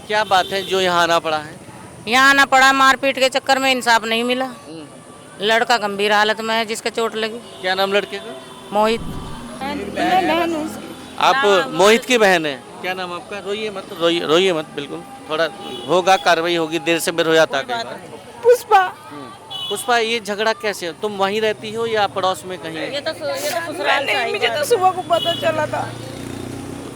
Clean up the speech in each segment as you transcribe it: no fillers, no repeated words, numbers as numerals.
क्या बात है जो यहाँ आना पड़ा है? यहाँ आना पड़ा, मारपीट के चक्कर में इंसाफ नहीं मिला। लड़का गंभीर हालत में है जिसके चोट लगी। क्या नाम लड़के का? मोहित। आप मोहित की बहन है? क्या नाम आपका? रोइए मत, रोइए मत, बिल्कुल थोड़ा होगा, कार्रवाई होगी, देर से बेर हो जाता है कई बार। पुष्पा। पुष्पा, ये झगड़ा कैसे? तुम वहीं रहती हो या पड़ोस में कहीं? ये तो ससुराल से आई मुझे तो सुबह को पता चला था।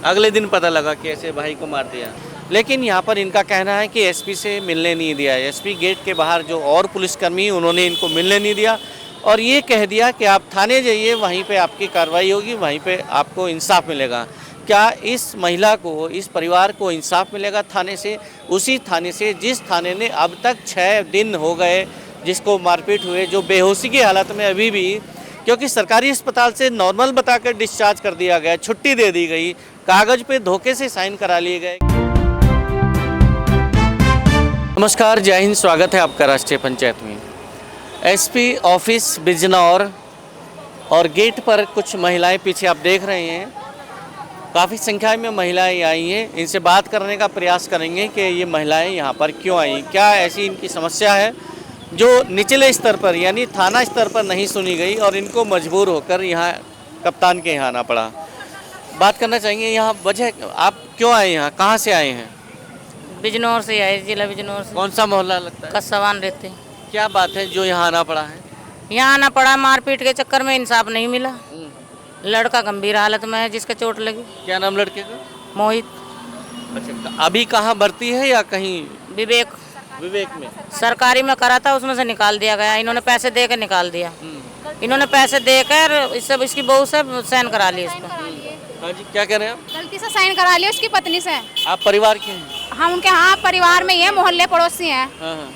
अगले दिन पता लगा कि ऐसे भाई को मार दिया। लेकिन यहाँ पर इनका कहना है कि एसपी से मिलने नहीं दिया। एसपी गेट के बाहर जो और पुलिसकर्मी उन्होंने इनको मिलने नहीं दिया और ये कह दिया कि आप थाने जाइए, वहीं पे आपकी कार्रवाई होगी, वहीं पे आपको इंसाफ मिलेगा। क्या इस महिला को, इस परिवार को इंसाफ मिलेगा थाने से? उसी थाने से जिस थाने ने अब तक 6 दिन हो गए जिसको मारपीट हुए, जो बेहोशी की हालत में अभी भी, क्योंकि सरकारी अस्पताल से नॉर्मल बताकर डिस्चार्ज कर दिया गया, छुट्टी दे दी गई, कागज पे धोखे से साइन करा लिए गए। नमस्कार, जय हिंद, स्वागत है आपका राष्ट्रीय पंचायत में। एसपी ऑफिस बिजनौर और गेट पर कुछ महिलाएं पीछे आप देख रहे हैं, काफ़ी संख्या में महिलाएं आई हैं। इनसे बात करने का प्रयास करेंगे कि ये महिलाएं यहाँ पर क्यों आई, क्या ऐसी इनकी समस्या है जो निचले स्तर पर यानी थाना स्तर पर नहीं सुनी गई और इनको मजबूर होकर यहाँ कप्तान के यहाँ आना पड़ा। बात करना चाहेंगे यहाँ वजह, आप क्यों आए यहाँ, कहाँ से आए हैं? बिजनौर से आए, जिला बिजनौर से। कौन सा मोहल्ला लगता है? कस्सवान रहते। क्या बात है जो यहाँ आना पड़ा है? यहाँ आना पड़ा, मारपीट के चक्कर में इंसाफ नहीं मिला। लड़का गंभीर हालत में है जिसके चोट लगी। क्या नाम लड़के का? मोहित। अच्छा, अभी कहाँ भर्ती है या कहीं? विवेक में। सरकारी में करा था, उसमें से निकाल दिया गया। इन्होंने पैसे दे कर निकाल दिया। इन्होंने पैसे देकर इसकी बहू से साइन करा ली इसको। हाँ जी, क्या कह रहे हैं आप? गलती से साइन करा लिया उसकी पत्नी से। आप परिवार के हैं? हम उनके हाँ परिवार में ही है, मोहल्ले पड़ोसी हैं।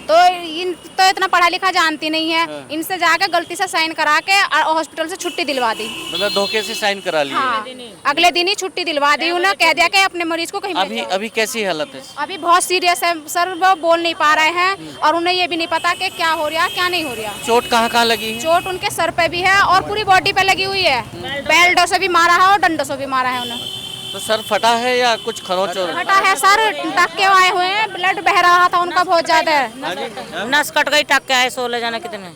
तो इन तो इतना पढ़ा लिखा जानती नहीं है। इनसे जाकर गलती से साइन करा के हॉस्पिटल से छुट्टी दिलवा दी। मतलब धोखे से साइन करा लिए? हाँ, अगले दिन ही छुट्टी दिलवा दी। उन्हें कह दिया कि अपने मरीज को कहीं अभी कैसी हालत है? अभी बहुत सीरियस है सर, वो बोल नहीं पा रहे हैं और उन्हें ये भी नहीं पता कि क्या हो रहा क्या नहीं हो रहा। चोट कहाँ लगी है? चोट उनके सर पे भी है और पूरी बॉडी पे लगी हुई है। बेल्टों से भी मारा है और डंडों से भी मारा है उन्हें। तो सर फटा है या कुछ खरोंच? फटा है सर, टक्के आए हुए हैं, ब्लड बह रहा था उनका बहुत ज्यादा। नस कट गई, टक्के आए। 16 जाने कितने?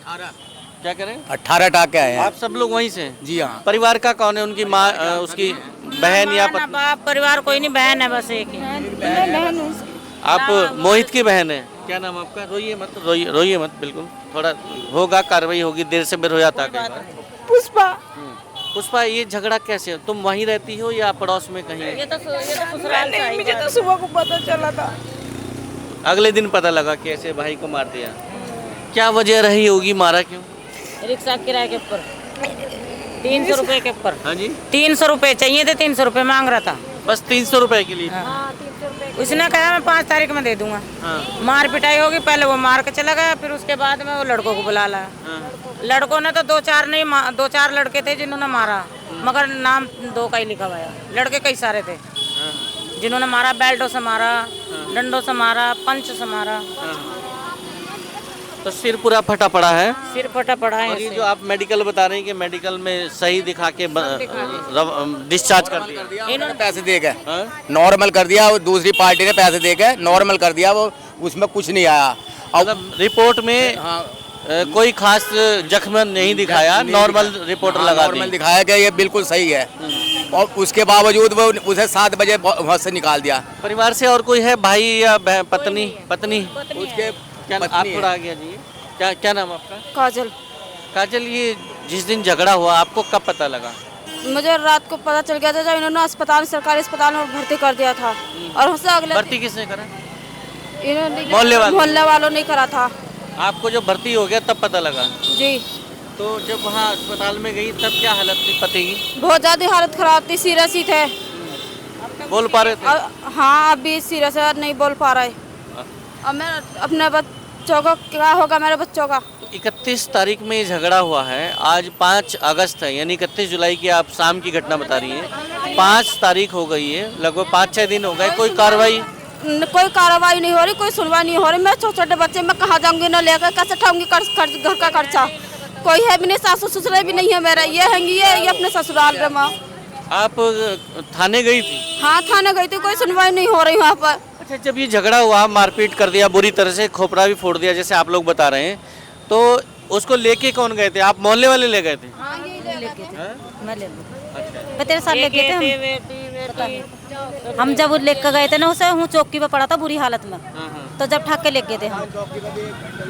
क्या करें? 18 टाके आए हैं। आप सब लोग वहीं से? जी हाँ। परिवार का कौन है? उनकी माँ, उसकी बहन या पत्नी? बाप परिवार कोई नहीं, बहन है बस एक ही। आप मोहित की बहन है? क्या नाम आपका? रोइए मत, रोइए मत, बिल्कुल थोड़ा होगा, कार्रवाई होगी, देर से बेर हो जाता है कई बार। पुष्पा। पुष्पा, ये झगड़ा कैसे? तुम वहीं रहती हो या पड़ोस में कहीं? ये तो ससुराल से आई। मुझे तो सुबह को पता चला था। अगले दिन पता लगा कि ऐसे भाई को मार दिया। क्या वजह रही होगी, मारा क्यों? रिक्शा किराए के ऊपर 300 रुपए के ऊपर। हाँ जी, 300 रुपए चाहिए थे, 300 रुपए मांग रहा था। बस 300 रुपए के लिए? उसने कहा मैं 5 तारीख में दे दूंगा। हाँ। मार पिटाई होगी, पहले वो मार के चला गया, फिर उसके बाद में वो लड़कों को बुला लाया। हाँ। लड़कों ने तो 2-4 लड़के थे जिन्होंने मारा, मगर नाम 2 का ही लिखा हुआ है। लड़के कई सारे थे जिन्होंने मारा, बेल्टों से मारा, डंडों से मारा, पंच से मारा। तो सिर पूरा फटा पड़ा है? सिर फटा पड़ा है। और ये जो आप मेडिकल बता रहे हैं कि मेडिकल में सही दिखा के डिस्चार्ज कर दिया? इन्होंने पैसे दे गए, हाँ? नॉर्मल कर दिया। वो दूसरी पार्टी ने पैसे दे गए, नॉर्मल कर दिया। वो उसमें कुछ नहीं आया। मतलब रिपोर्ट में कोई खास जख्म नहीं दिखाया, नॉर्मल रिपोर्ट लगा दी। नॉर्मल दिखाया गया, ये बिल्कुल सही है। और उसके बावजूद वो उसे 7 बजे वहाँ से निकाल दिया। परिवार से और कोई है, भाई या पत्नी? उसके क्या आप थोड़ा आगे जी, क्या नाम आपका? काजल। काजल, ये जिस दिन झगड़ा हुआ आपको कब पता लगा? मुझे रात को पता चल गया था जब इन्होंने सरकारी अस्पताल में भर्ती कर दिया था। और उससे अगले भर्ती किसने करा? इन्होंने मोहल्ले वालों ने करा था। आपको जब भर्ती हो गया तब पता लगा? जी। तो जब वहाँ अस्पताल में गई तब क्या हालत थी पति की? बहुत ज्यादा हालत खराब थी, सीरियस ही थे। बोल पा रहे थे? हाँ, अभी सीरियस है, नहीं बोल पा रहे। अब मैं अपने बच्चों को, क्या होगा मेरे बच्चों का? 31 तारीख में ये झगड़ा हुआ है, आज 5 अगस्त है, यानी 31 जुलाई की आप शाम की घटना बता रही हैं। 5 तारीख हो गई है, लगभग 5-6 दिन हो गए, कोई कार्रवाई नहीं हो रही, कोई सुनवाई नहीं हो रही। मैं छोटे बच्चे में कहाँ जाऊंगी, न लेकर कैसे उठाऊंगी घर का खर्चा? कोई है भी नहीं, सासू ससुर भी नहीं है मेरा। ये हैंगी ये अपने ससुराल में। आप थाने गई थी? हाँ, थाने गई थी, कोई सुनवाई नहीं हो रही वहाँ पर। अच्छा, जब ये झगड़ा हुआ, मारपीट कर दिया बुरी तरह से, खोपड़ा भी फोड़ दिया जैसे आप लोग बता रहे हैं, तो उसको लेके कौन गए थे? आप मोहल्ले वाले ले गए थे? लेके थे, हाँ? मैं ले लूँ। अच्छा। तेरे साथ लेके थे हम जब लेकर गए थे ना उसे, हूँ चौकी पे पड़ा था बुरी हालत में, तो जब ठाक के लेके गए थे हम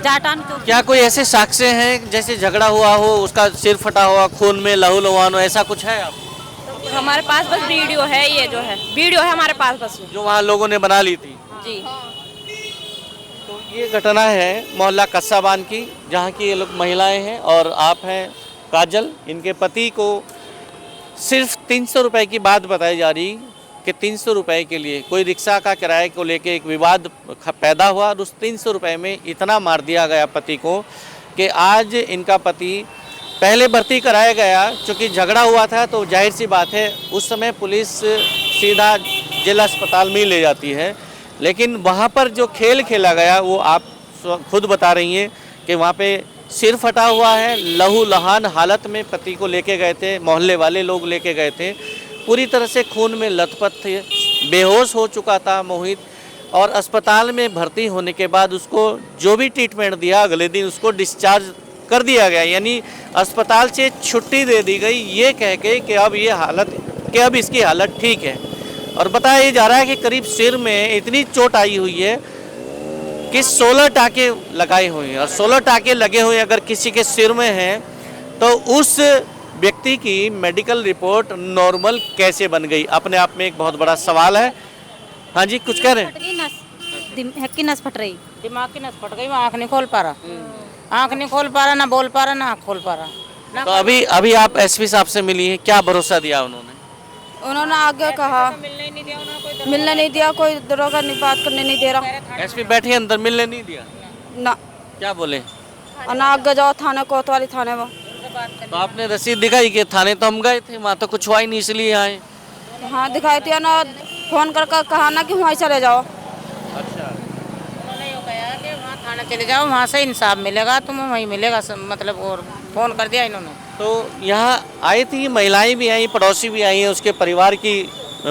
जाटान चौकी। क्या कोई ऐसे साक्ष्य हैं जैसे झगड़ा हुआ हो, उसका सिर फटा हुआ, खून में लहू लुहान हो, ऐसा कुछ है आप? हमारे पास बस वीडियो है, ये जो है वीडियो है हमारे पास बस। जो वहाँ लोगों ने बना ली थी? जी। तो ये घटना है मोहल्ला कस्साबान की, जहाँ की ये लोग महिलाएं हैं और आप हैं काजल। इनके पति को सिर्फ 300 रुपए की बात बताई जा रही कि 300 रुपए के लिए कोई रिक्शा का किराए को लेके एक विवाद पैदा हुआ और उस 300 रुपए में इतना मार दिया गया पति को कि आज इनका पति पहले भर्ती कराया गया। चूँकि झगड़ा हुआ था तो जाहिर सी बात है उस समय पुलिस सीधा जिला अस्पताल में ही ले जाती है, लेकिन वहाँ पर जो खेल खेला गया वो आप खुद बता रही हैं कि वहाँ पे सिर फटा हुआ है, लहू लहान हालत में पति को लेके गए थे, मोहल्ले वाले लोग लेके गए थे, पूरी तरह से खून में लथपथ थे, बेहोश हो चुका था मोहित, और अस्पताल में भर्ती होने के बाद उसको जो भी ट्रीटमेंट दिया अगले दिन उसको डिस्चार्ज कर दिया गया, यानी अस्पताल से छुट्टी दे दी गई ये कह के कि अब इसकी हालत ठीक है। और बताया जा रहा है कि करीब सिर में इतनी चोट आई हुई है कि 16 टाके लगाए हुए हैं, और 16 टाके लगे हुए अगर किसी के सिर में हैं तो उस व्यक्ति की मेडिकल रिपोर्ट नॉर्मल कैसे बन गई, अपने आप में एक बहुत बड़ा सवाल है। हाँ जी, कुछ कह रहे हैं? दिमाग की नस फट रही, दिमाग की नस फट गई, मैं आँख नहीं खोल पा रहा, आँख नहीं खोल पा रहा, ना बोल पा रहा, ना आँख खोल पा रहा। तो अभी आप एसपी साहब से मिली हैं, क्या भरोसा दिया उन्होंने? उन्होंने आगे कहा मिलने नहीं दिया, कोई दरोगा नहीं बात करने नहीं दे रहा। एसपी बैठे अंदर, मिलने नहीं दिया? ना, क्या बोले? और ना आगे जाओ थाने, कोतवाली थाने में। तो आपने रसीद दिखाई कि थाने तो हम गए थे, वहाँ तो कुछ हुआ ही नहीं इसलिए आए। हाँ दिखाई थी ना, फोन करके कहा ना कि वहीं चले जाओ। अच्छा, उन्होंने यूँ कहा कि वहाँ थाना चले जाओ, वहाँ से इंसाफ मिलेगा, तुम्हें वहीं मिलेगा, मतलब। और फ़ोन कर दिया इन्होंने। तो यहाँ आई थी, महिलाएं भी आई, पड़ोसी भी आई हैं, उसके परिवार की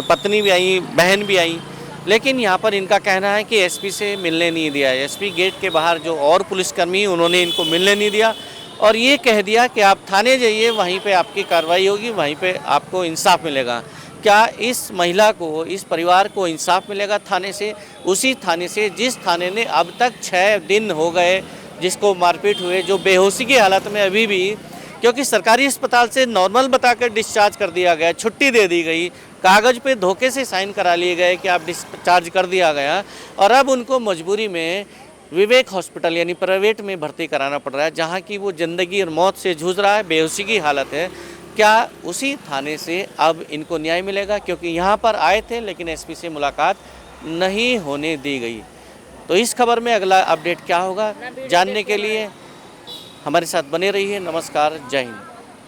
पत्नी भी आई, बहन भी आई, लेकिन यहाँ पर इनका कहना है कि एसपी से मिलने नहीं दिया। एसपी गेट के बाहर जो और पुलिसकर्मी उन्होंने इनको मिलने नहीं दिया और ये कह दिया कि आप थाने जाइए, वहीं पे आपकी कार्रवाई होगी, वहीं पे आपको इंसाफ मिलेगा। क्या इस महिला को, इस परिवार को इंसाफ मिलेगा थाने से? उसी थाने से जिस थाने ने अब तक 6 दिन हो गए जिसको मारपीट हुए, जो बेहोशी की हालत में अभी भी, क्योंकि सरकारी अस्पताल से नॉर्मल बताकर डिस्चार्ज कर दिया गया, छुट्टी दे दी गई, कागज़ पे धोखे से साइन करा लिए गए कि आप डिस्चार्ज कर दिया गया, और अब उनको मजबूरी में विवेक हॉस्पिटल यानी प्राइवेट में भर्ती कराना पड़ रहा है, जहाँ की वो ज़िंदगी और मौत से जूझ रहा है, बेहोशी की हालत है। क्या उसी थाने से अब इनको न्याय मिलेगा? क्योंकि यहाँ पर आए थे लेकिन एसपी से मुलाकात नहीं होने दी गई। तो इस खबर में अगला अपडेट क्या होगा जानने के लिए हमारे साथ बने रहिए। नमस्कार, जय हिंद।